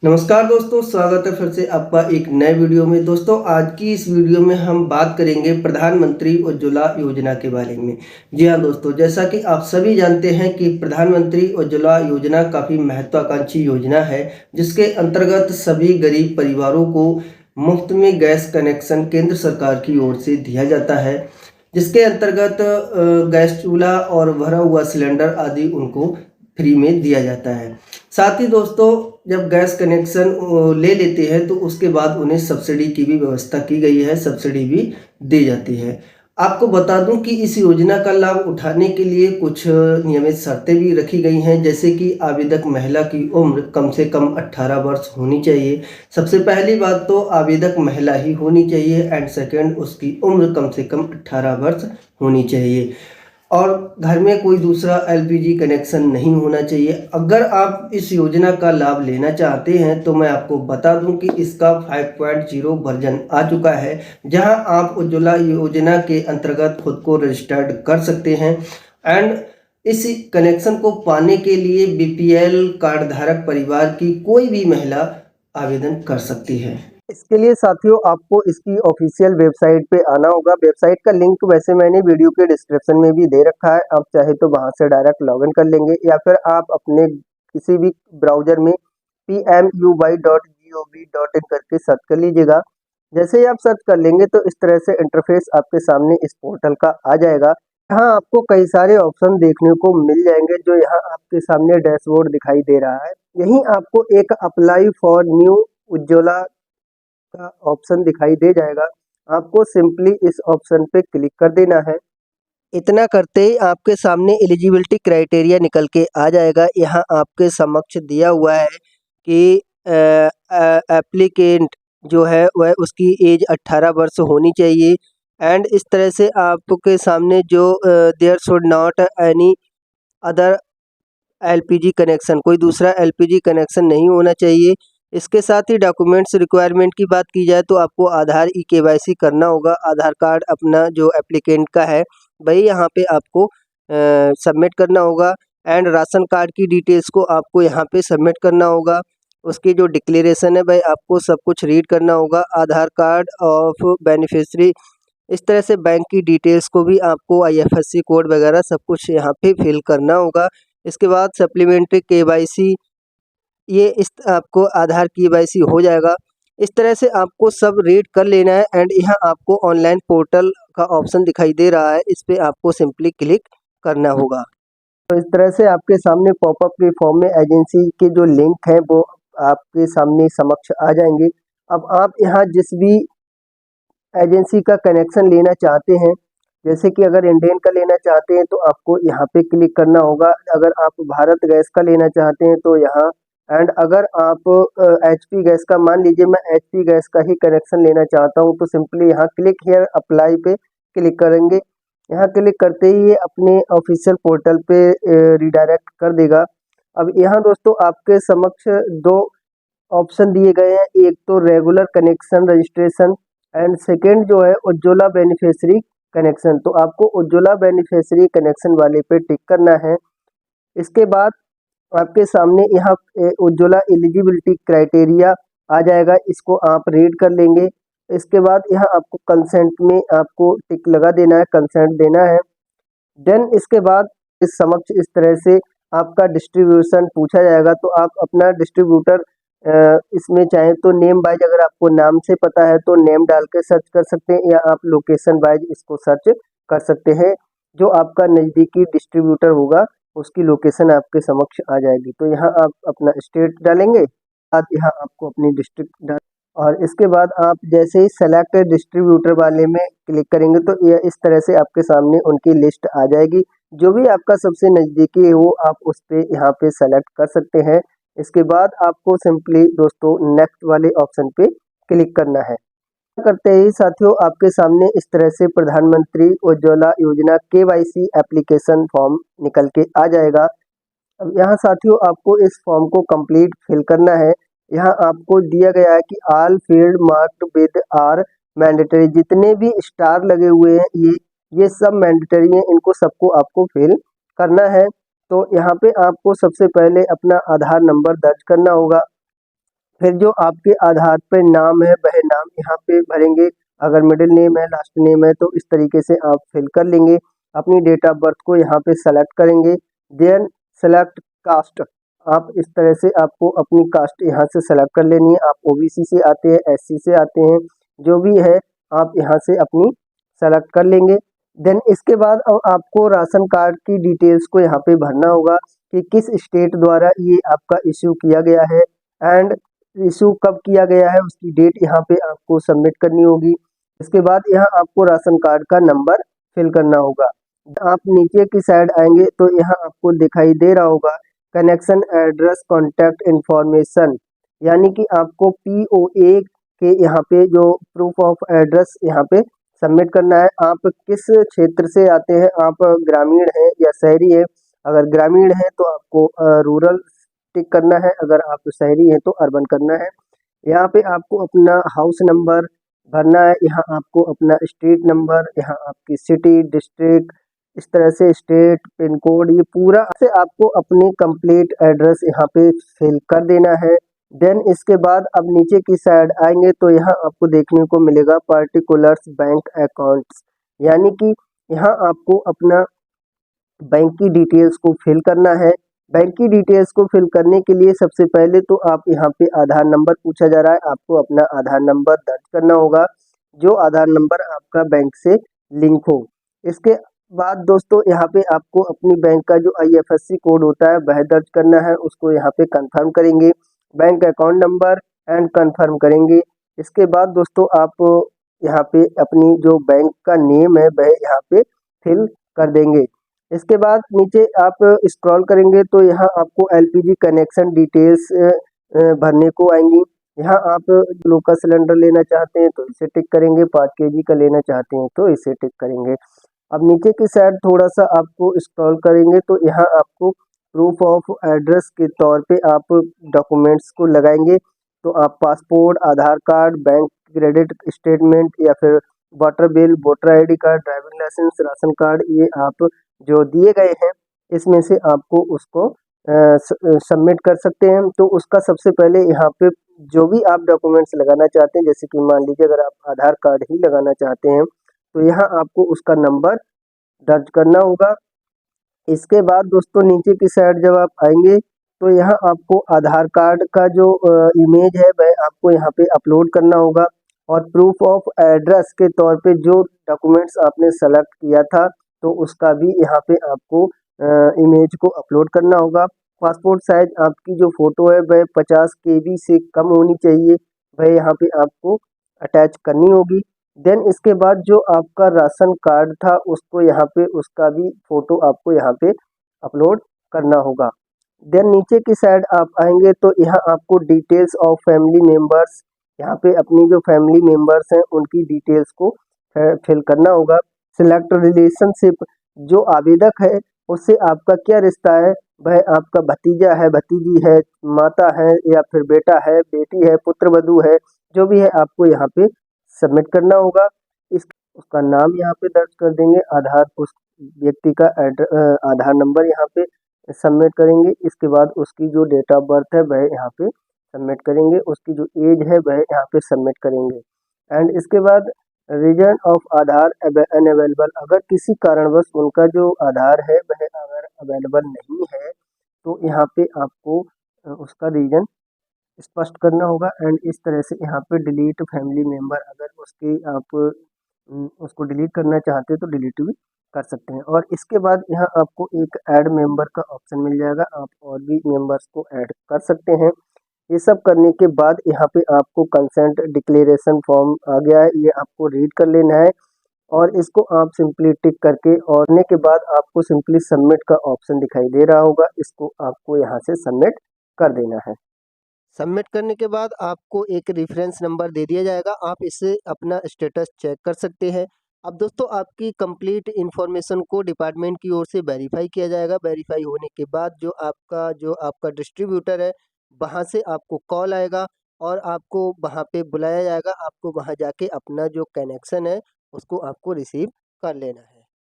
नमस्कार दोस्तों, स्वागत है फिर से आपका एक नए वीडियो में। दोस्तों, आज की इस वीडियो में हम बात करेंगे प्रधानमंत्री उज्ज्वला योजना के बारे में। जी हाँ दोस्तों, जैसा कि आप सभी जानते हैं कि प्रधानमंत्री उज्ज्वला योजना काफ़ी महत्वाकांक्षी योजना है, जिसके अंतर्गत सभी गरीब परिवारों को मुफ्त में गैस कनेक्शन केंद्र सरकार की ओर से दिया जाता है, जिसके अंतर्गत गैस चूल्हा और भरा हुआ सिलेंडर आदि उनको फ्री में दिया जाता है। साथ ही दोस्तों, जब गैस कनेक्शन ले लेते हैं तो उसके बाद उन्हें सब्सिडी की भी व्यवस्था की गई है, सब्सिडी भी दी जाती है। आपको बता दूं कि इस योजना का लाभ उठाने के लिए कुछ नियमित शर्तें भी रखी गई हैं, जैसे कि आवेदक महिला की उम्र कम से कम 18 वर्ष होनी चाहिए। सबसे पहली बात तो आवेदक महिला ही होनी चाहिए एंड सेकंड उसकी उम्र कम से कम 18 वर्ष होनी चाहिए और घर में कोई दूसरा एलपीजी कनेक्शन नहीं होना चाहिए। अगर आप इस योजना का लाभ लेना चाहते हैं तो मैं आपको बता दूं कि इसका 5.0 वर्जन आ चुका है, जहां आप उज्ज्वला योजना के अंतर्गत खुद को रजिस्टर्ड कर सकते हैं एंड इस कनेक्शन को पाने के लिए बीपीएल कार्ड धारक परिवार की कोई भी महिला आवेदन कर सकती है। इसके लिए साथियों आपको इसकी ऑफिशियल वेबसाइट पे आना होगा। वेबसाइट का लिंक वैसे मैंने वीडियो के डिस्क्रिप्शन में भी दे रखा है, आप चाहे तो वहां से डायरेक्ट लॉगिन कर लेंगे या फिर आप अपने किसी भी ब्राउजर में pmuy.gov.in करके सर्च कर लीजिएगा। जैसे ही आप सर्च कर लेंगे तो इस तरह से इंटरफेस आपके सामने इस पोर्टल का आ जाएगा। यहाँ आपको कई सारे ऑप्शन देखने को मिल जाएंगे, जो यहाँ आपके सामने डैशबोर्ड दिखाई दे रहा है। यहीं आपको एक अप्लाई फॉर न्यू उज्ज्वला का ऑप्शन दिखाई दे जाएगा। आपको सिंपली इस ऑप्शन पे क्लिक कर देना है। इतना करते ही आपके सामने एलिजिबिलिटी क्राइटेरिया निकल के आ जाएगा। यहाँ आपके समक्ष दिया हुआ है कि एप्लीकेंट जो है वह उसकी एज 18 वर्ष होनी चाहिए एंड इस तरह से आपके सामने जो there should not any other LPG connection, कोई दूसरा एलपीजी कनेक्शन नहीं होना चाहिए। इसके साथ ही डॉक्यूमेंट्स रिक्वायरमेंट की बात की जाए तो आपको आधार ई-केवाईसी करना होगा। आधार कार्ड अपना जो एप्लीकेंट का है वही यहाँ पे आपको सबमिट करना होगा एंड राशन कार्ड की डिटेल्स को आपको यहाँ पे सबमिट करना होगा। उसकी जो डिक्लेरेशन है भाई आपको सब कुछ रीड करना होगा। आधार कार्ड ऑफ बेनिफिशरी, इस तरह से बैंक की डिटेल्स को भी आपको आईएफएससी कोड वगैरह सब कुछ यहाँ पे फिल करना होगा। इसके बाद सप्लीमेंट्री केवाईसी, ये इस आपको आधार केवाईसी हो जाएगा। इस तरह से आपको सब रीड कर लेना है एंड यहाँ आपको ऑनलाइन पोर्टल का ऑप्शन दिखाई दे रहा है, इस पे आपको सिंपली क्लिक करना होगा। तो इस तरह से आपके सामने पॉपअप के फॉर्म में एजेंसी के जो लिंक है वो आपके सामने समक्ष आ जाएंगे। अब आप यहाँ जिस भी एजेंसी का कनेक्शन लेना चाहते हैं, जैसे कि अगर इंडेन का लेना चाहते हैं तो आपको यहाँ पे क्लिक करना होगा। अगर आप भारत गैस का लेना चाहते हैं तो यहाँ एंड अगर आप एचपी गैस का, मान लीजिए मैं एचपी गैस का ही कनेक्शन लेना चाहता हूँ, तो सिंपली यहाँ क्लिक हियर अप्लाई पे क्लिक करेंगे। यहाँ क्लिक करते ही ये अपने ऑफिशियल पोर्टल पे रिडायरेक्ट कर देगा। अब यहाँ दोस्तों आपके समक्ष दो ऑप्शन दिए गए हैं, एक तो regular connection registration and second जो है उज्ज्वला बेनिफिशियरी कनेक्शन। तो आपको उज्ज्वला बेनिफिशियरी कनेक्शन वाले पे टिक करना है। इसके बाद आपके सामने यहाँ उज्ज्वला एलिजिबिलिटी क्राइटेरिया आ जाएगा, इसको आप रीड कर लेंगे। इसके बाद यहाँ आपको कंसेंट में आपको टिक लगा देना है, कंसेंट देना है। देन इसके बाद इस समक्ष इस तरह से आपका डिस्ट्रीब्यूशन पूछा जाएगा, तो आप अपना डिस्ट्रीब्यूटर इसमें चाहे तो नेम वाइज, अगर आपको नाम से पता है तो नेम डाल के सर्च कर सकते हैं या आप लोकेशन वाइज इसको सर्च कर सकते हैं। जो आपका नज़दीकी डिस्ट्रीब्यूटर होगा उसकी लोकेशन आपके समक्ष आ जाएगी। तो यहाँ आप अपना स्टेट डालेंगे, बाद यहाँ आपको अपनी डिस्ट्रिक्ट डाल, और इसके बाद आप जैसे ही सेलेक्ट डिस्ट्रीब्यूटर वाले में क्लिक करेंगे तो यह इस तरह से आपके सामने उनकी लिस्ट आ जाएगी। जो भी आपका सबसे नज़दीकी है वो आप उस पे यहाँ पे सेलेक्ट कर सकते हैं। इसके बाद आपको सिंपली दोस्तों नेक्स्ट वाले ऑप्शन पे क्लिक करना है। करते ही साथियों आपके सामने इस तरह से प्रधानमंत्री उज्ज्वला योजना केवाईसी एप्लीकेशन फॉर्म निकल के आ जाएगा। अब यहाँ साथियों आपको इस फॉर्म को कंप्लीट फिल करना है। यहाँ आपको दिया गया है कि all field marked with are mandatory, जितने भी स्टार लगे हुए हैं ये सब मैंडेटरी हैं, इनको सबको आपको फिल करना है। तो यहाँ पे आपको सबसे पहले अपना आधार नंबर दर्ज करना होगा। फिर जो आपके आधार पे नाम है वह नाम यहाँ पे भरेंगे। अगर मिडिल नेम है, लास्ट नेम है तो इस तरीके से आप फिल कर लेंगे। अपनी डेट ऑफ बर्थ को यहाँ पे सेलेक्ट करेंगे। देन सेलेक्ट कास्ट, आप इस तरह से आपको अपनी कास्ट यहाँ से सेलेक्ट कर लेनी है। आप ओबीसी से आते हैं, एससी से आते हैं, जो भी है आप यहाँ से अपनी सेलेक्ट कर लेंगे। देन इसके बाद अब आपको राशन कार्ड की डिटेल्स को यहाँ पे भरना होगा कि किस स्टेट द्वारा ये आपका इश्यू किया गया है एंड इशू कब किया गया है, उसकी डेट यहाँ पे आपको सबमिट करनी होगी। इसके बाद यहाँ आपको राशन कार्ड का नंबर फिल करना होगा। आप नीचे की साइड आएंगे तो यहाँ आपको दिखाई दे रहा होगा कनेक्शन एड्रेस कॉन्टैक्ट इंफॉर्मेशन, यानी कि आपको पीओए के यहाँ पे जो प्रूफ ऑफ एड्रेस यहाँ पे सबमिट करना है। आप किस क्षेत्र से आते हैं, आप ग्रामीण हैं या शहरी है। अगर ग्रामीण है तो आपको रूरल टिक करना है, अगर आप शहरी हैं तो अर्बन करना है। यहाँ पे आपको अपना हाउस नंबर भरना है, यहाँ आपको अपना स्ट्रीट नंबर, यहाँ आपकी सिटी डिस्ट्रिक्ट, इस तरह से स्टेट पिन कोड, ये पूरा से आपको अपने कंप्लीट एड्रेस यहाँ पे फिल कर देना है। देन इसके बाद अब नीचे की साइड आएंगे तो यहाँ आपको देखने को मिलेगा पार्टिकुलर्स बैंक अकाउंट्स, यानी कि यहाँ आपको अपना बैंक की डिटेल्स को फिल करना है। बैंक की डिटेल्स को फिल करने के लिए सबसे पहले तो आप यहाँ पे आधार नंबर पूछा जा रहा है, आपको अपना आधार नंबर दर्ज करना होगा, जो आधार नंबर आपका बैंक से लिंक हो। इसके बाद दोस्तों यहाँ पे आपको अपनी बैंक का जो आईएफएससी कोड होता है वह दर्ज करना है, उसको यहाँ पे कंफर्म करेंगे। Bank account number and confirm करेंगे। इसके बाद दोस्तों आप यहाँ पे अपनी जो बैंक का नेम है वह यहाँ पे फिल कर देंगे। इसके बाद नीचे आप स्क्रॉल करेंगे तो यहाँ आपको एलपीजी कनेक्शन डिटेल्स भरने को आएंगी। यहाँ आप लोकल सिलेंडर लेना चाहते हैं तो इसे टिक करेंगे, 5 kg का लेना चाहते हैं तो इसे टिक करेंगे। अब नीचे की साइड थोड़ा सा आपको स्क्रॉल करेंगे तो यहाँ आपको प्रूफ ऑफ एड्रेस के तौर पे आप डॉक्यूमेंट्स को लगाएंगे। तो आप passport, Aadhaar card, bank credit statement या फिर water bill, voter ID card, driving licence, ration card, ये आप जो दिए गए हैं इसमें से आपको उसको सबमिट कर सकते हैं। तो उसका सबसे पहले यहाँ पे जो भी आप डॉक्यूमेंट्स लगाना चाहते हैं, जैसे कि मान लीजिए अगर आप आधार कार्ड ही लगाना चाहते हैं तो यहाँ आपको उसका नंबर दर्ज करना होगा। इसके बाद दोस्तों नीचे की साइड जब आप आएंगे तो यहाँ आपको आधार कार्ड का जो इमेज है वह आपको यहाँ पे अपलोड करना होगा, और प्रूफ ऑफ एड्रेस के तौर पे जो डॉक्यूमेंट्स आपने सेलेक्ट किया था तो उसका भी यहाँ पे आपको इमेज को अपलोड करना होगा। पासपोर्ट साइज आपकी जो फ़ोटो है वह 50 KB से कम होनी चाहिए, वह यहाँ पे आपको अटैच करनी होगी। देन इसके बाद जो आपका राशन कार्ड था उसको यहाँ पे उसका भी फ़ोटो आपको यहाँ पे अपलोड करना होगा। देन नीचे की साइड आप आएंगे तो यहाँ आपको डिटेल्स ऑफ फैमिली मेम्बर्स, यहाँ पे अपनी जो फैमिली मेम्बर्स हैं उनकी डिटेल्स को फिल करना होगा। सिलेक्ट रिलेशनशिप, जो आवेदक है उससे आपका क्या रिश्ता है, वह आपका भतीजा है, भतीजी है, माता है या फिर बेटा है, बेटी है, पुत्रवधू है, जो भी है आपको यहाँ पे सबमिट करना होगा। इस उसका नाम यहाँ पे दर्ज कर देंगे, आधार उस व्यक्ति का आधार नंबर यहाँ पे सबमिट करेंगे। इसके बाद उसकी जो डेट ऑफ बर्थ है वह यहाँ पे सबमिट करेंगे, उसकी जो एज है वह यहाँ पे सबमिट करेंगे। एंड इसके बाद रीजन ऑफ आधार अनअवेलेबल, अगर किसी कारणवश उनका जो आधार है वह अगर अवेलेबल नहीं है तो यहाँ पे आपको उसका रीजन स्पष्ट करना होगा। एंड इस तरह से यहाँ पे डिलीट फैमिली मेम्बर, अगर उसकी आप उसको डिलीट करना चाहते हैं तो डिलीट भी कर सकते हैं। और इसके बाद यहाँ आपको एक ऐड मेंबर का ऑप्शन मिल जाएगा, आप और भी मेंबर्स को ऐड कर सकते हैं। ये सब करने के बाद यहाँ पे आपको कंसेंट डिक्लेरेशन फॉर्म आ गया है, ये आपको रीड कर लेना है और इसको आप सिंपली टिक करके और करने के बाद आपको सिंपली सबमिट का ऑप्शन दिखाई दे रहा होगा, इसको आपको यहाँ से सबमिट कर देना है। सबमिट करने के बाद आपको एक रेफरेंस नंबर दे दिया जाएगा, आप इससे अपना स्टेटस चेक कर सकते हैं। अब दोस्तों आपकी कंप्लीट इन्फॉर्मेशन को डिपार्टमेंट की ओर से वेरीफाई किया जाएगा। वेरीफाई होने के बाद जो आपका डिस्ट्रीब्यूटर है वहाँ से आपको कॉल आएगा और आपको वहाँ पे बुलाया जाएगा। आपको वहाँ जाके अपना जो कनेक्शन है उसको आपको रिसीव कर लेना है।